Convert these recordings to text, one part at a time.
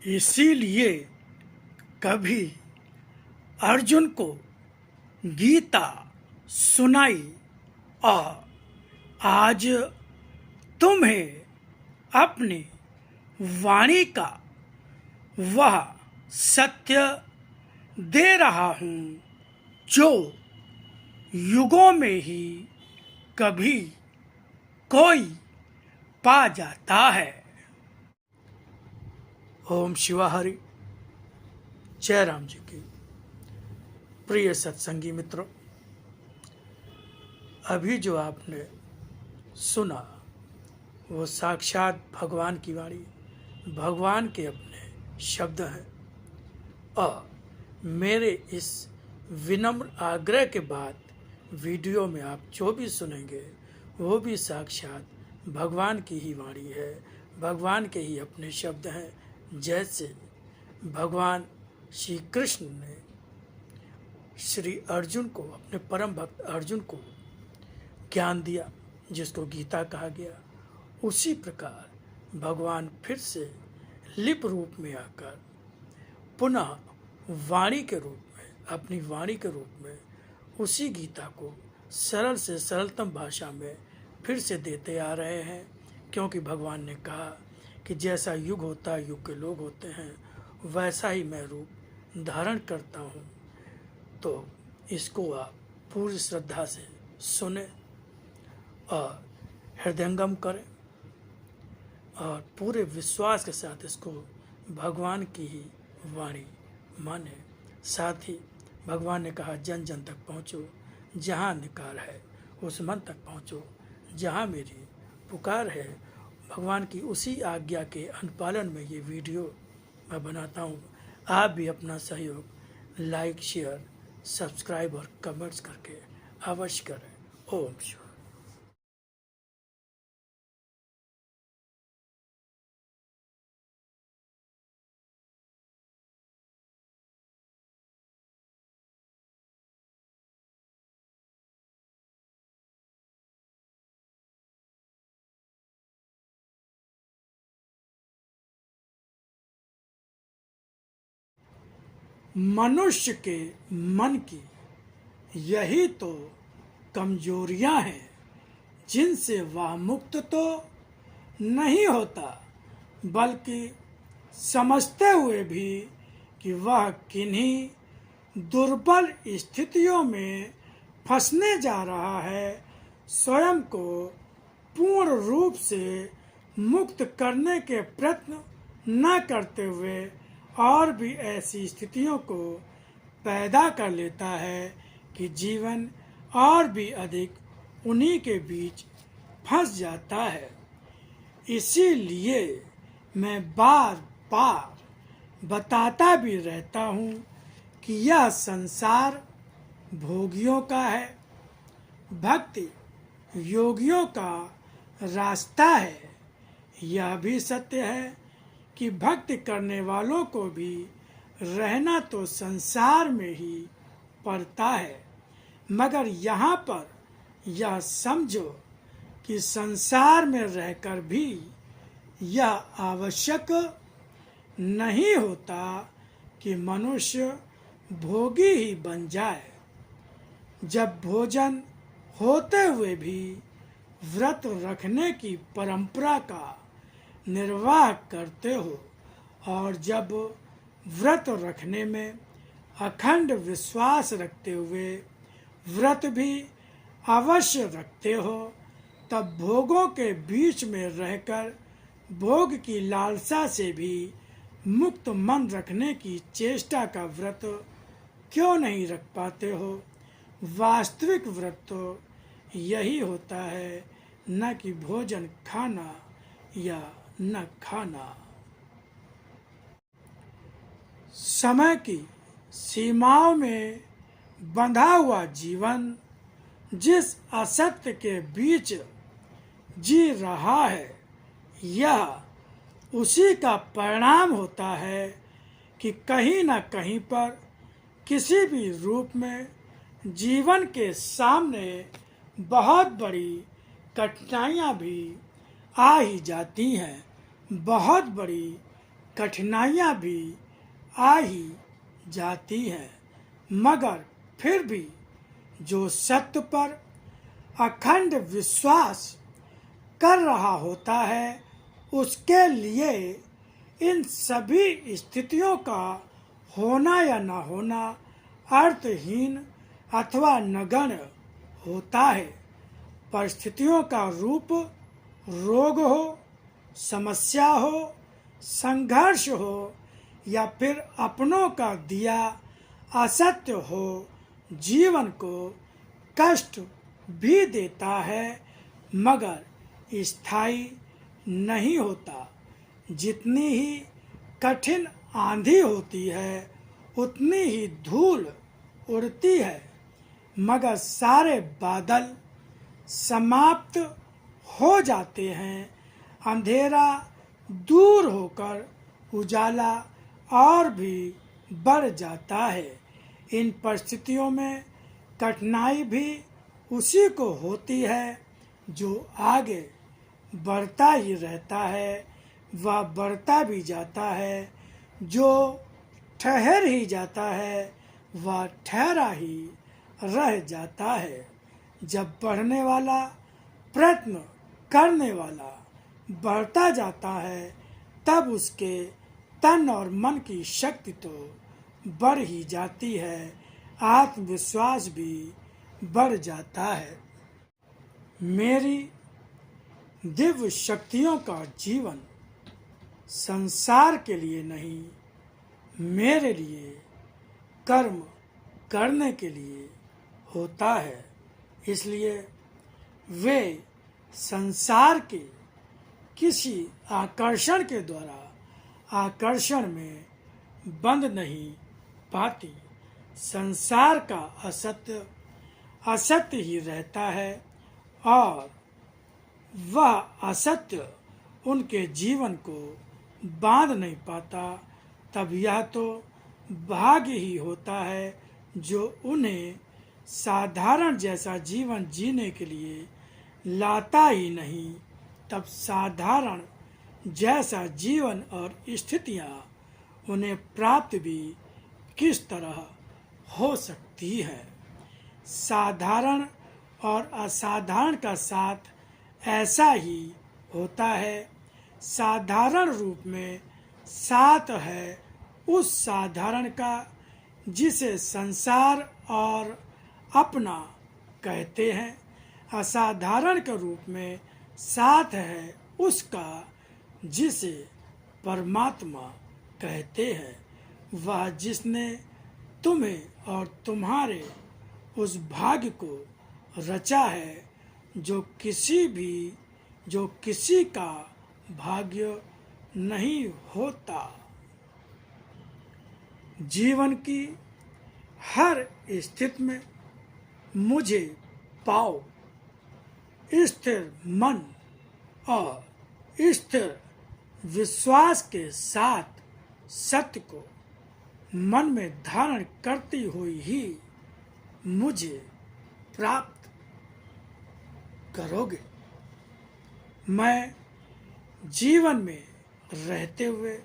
इसीलिए कभी अर्जुन को गीता सुनाई और आज तुम्हें अपनी वाणी का वह सत्य दे रहा हूँ जो युगों में ही कभी कोई पा जाता है। ओम शिवाहरि। जय राम जी की। प्रिय सत्संगी मित्रों, अभी जो आपने सुना वो साक्षात भगवान की वाणी, भगवान के अपने शब्द हैं और मेरे इस विनम्र आग्रह के बाद वीडियो में आप जो भी सुनेंगे वो भी साक्षात भगवान की ही वाणी है, भगवान के ही अपने शब्द हैं। जैसे भगवान श्री कृष्ण ने श्री अर्जुन को, अपने परम भक्त अर्जुन को ज्ञान दिया जिसको गीता कहा गया, उसी प्रकार भगवान फिर से लिप रूप में आकर पुनः वाणी के रूप में, अपनी वाणी के रूप में उसी गीता को सरल से सरलतम भाषा में फिर से देते आ रहे हैं। क्योंकि भगवान ने कहा कि जैसा युग होता है, युग के लोग होते हैं, वैसा ही मैं रूप धारण करता हूँ। तो इसको आप पूरी श्रद्धा से सुने और हृदयंगम करें और पूरे विश्वास के साथ इसको भगवान की ही वाणी माने। साथ ही भगवान ने कहा जन जन तक पहुँचो, जहाँ निकार है उस मन तक पहुँचो, जहाँ मेरी पुकार है। भगवान की उसी आज्ञा के अनुपालन में ये वीडियो मैं बनाता हूँ। आप भी अपना सहयोग लाइक, शेयर, सब्सक्राइब और कमेंट्स करके अवश्य करें। ओम शिवाय। मनुष्य के मन की यही तो कमजोरियां हैं जिनसे वह मुक्त तो नहीं होता, बल्कि समझते हुए भी कि वह किन्हीं दुर्बल स्थितियों में फंसने जा रहा है, स्वयं को पूर्ण रूप से मुक्त करने के प्रयत्न न करते हुए और भी ऐसी स्थितियों को पैदा कर लेता है कि जीवन और भी अधिक उन्हीं के बीच फंस जाता है। इसीलिए मैं बार बार बताता भी रहता हूँ कि यह संसार भोगियों का है, भक्ति योगियों का रास्ता है। यह भी सत्य है कि भक्ति करने वालों को भी रहना तो संसार में ही पड़ता है, मगर यहाँ पर यह समझो कि संसार में रहकर भी यह आवश्यक नहीं होता कि मनुष्य भोगी ही बन जाए। जब भोजन होते हुए भी व्रत रखने की परंपरा का निर्वाह करते हो और जब व्रत रखने में अखंड विश्वास रखते हुए व्रत भी अवश्य रखते हो, तब भोगों के बीच में रहकर भोग की लालसा से भी मुक्त मन रखने की चेष्टा का व्रत क्यों नहीं रख पाते हो। वास्तविक व्रत तो यही होता है, न कि भोजन खाना या न खाना। समय की सीमाओं में बंधा हुआ जीवन जिस असत्य के बीच जी रहा है, यह उसी का परिणाम होता है कि कहीं न कहीं पर किसी भी रूप में जीवन के सामने बहुत बड़ी कठिनाइयाँ भी आ ही जाती हैं, बहुत बड़ी कठिनाइयाँ भी आ ही जाती हैं, मगर फिर भी जो सत्य पर अखंड विश्वास कर रहा होता है उसके लिए इन सभी स्थितियों का होना या न होना अर्थहीन अथवा नगण्य होता है। परिस्थितियों का रूप रोग हो, समस्या हो, संघर्ष हो या फिर अपनों का दिया असत्य हो, जीवन को कष्ट भी देता है मगर स्थायी नहीं होता। जितनी ही कठिन आंधी होती है उतनी ही धूल उड़ती है, मगर सारे बादल समाप्त हो जाते हैं। अंधेरा दूर होकर उजाला और भी बढ़ जाता है। इन परिस्थितियों में कठिनाई भी उसी को होती है जो आगे बढ़ता ही रहता है, वह बढ़ता भी जाता है। जो ठहर ही जाता है वह ठहरा ही रह जाता है। जब बढ़ने वाला, प्रयत्न करने वाला बढ़ता जाता है तब उसके तन और मन की शक्ति तो बढ़ ही जाती है, आत्मविश्वास भी बढ़ जाता है। मेरी दिव्य शक्तियों का जीवन संसार के लिए नहीं, मेरे लिए कर्म करने के लिए होता है। इसलिए वे संसार के किसी आकर्षण के द्वारा आकर्षण में बंध नहीं पाती। संसार का असत्य असत्य ही रहता है और वह असत्य उनके जीवन को बांध नहीं पाता। तब यह तो भाग्य ही होता है जो उन्हें साधारण जैसा जीवन जीने के लिए लाता ही नहीं। तब साधारण जैसा जीवन और स्थितियां उन्हें प्राप्त भी किस तरह हो सकती है। साधारण और असाधारण का साथ ऐसा ही होता है। साधारण रूप में साथ है उस साधारण का जिसे संसार और अपना कहते हैं। असाधारण के रूप में साथ है उसका जिसे परमात्मा कहते हैं। वह जिसने तुम्हें और तुम्हारे उस भाग्य को रचा है जो किसी का भाग्य नहीं होता। जीवन की हर स्थिति में मुझे पाओ, स्थिर मन और स्थिर विश्वास के साथ सत्य को मन में धारण करती हुई ही मुझे प्राप्त करोगे। मैं जीवन में रहते हुए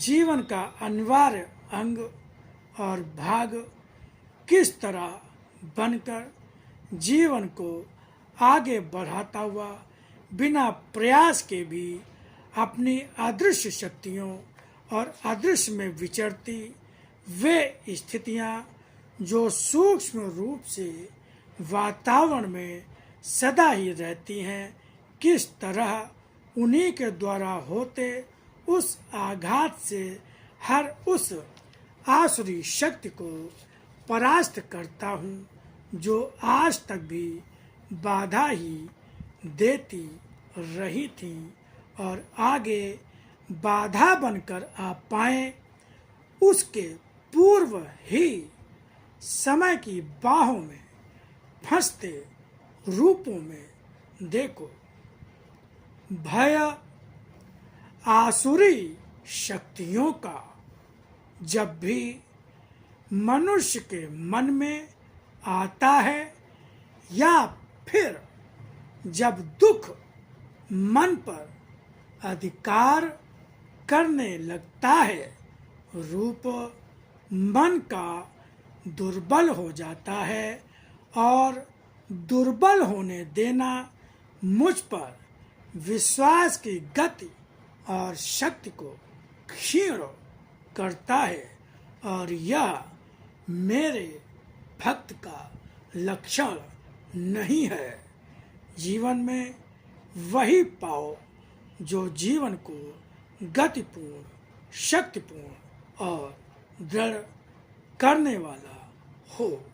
जीवन का अनिवार्य अंग और भाग किस तरह बनकर जीवन को आगे बढ़ाता हुआ बिना प्रयास के भी अपनी अदृश्य शक्तियों और अदृश्य में विचरती वे स्थितियां जो सूक्ष्म रूप से वातावरण में सदा ही रहती हैं, किस तरह उन्हीं के द्वारा होते उस आघात से हर उस आसुरी शक्ति को परास्त करता हूँ जो आज तक भी बाधा ही देती रही थी और आगे बाधा बनकर आ पाए उसके पूर्व ही समय की बाहों में फंसते रूपों में देखो। भय आसुरी शक्तियों का जब भी मनुष्य के मन में आता है या फिर जब दुख मन पर अधिकार करने लगता है। रूप मन का दुर्बल हो जाता है और दुर्बल होने देना मुझ पर विश्वास की गति और शक्ति को क्षीण करता है और यह मेरे भक्त का लक्षण नहीं है। जीवन में वही पाओ जो जीवन को गतिपूर्ण, शक्तिपूर्ण और दृढ़ करने वाला हो।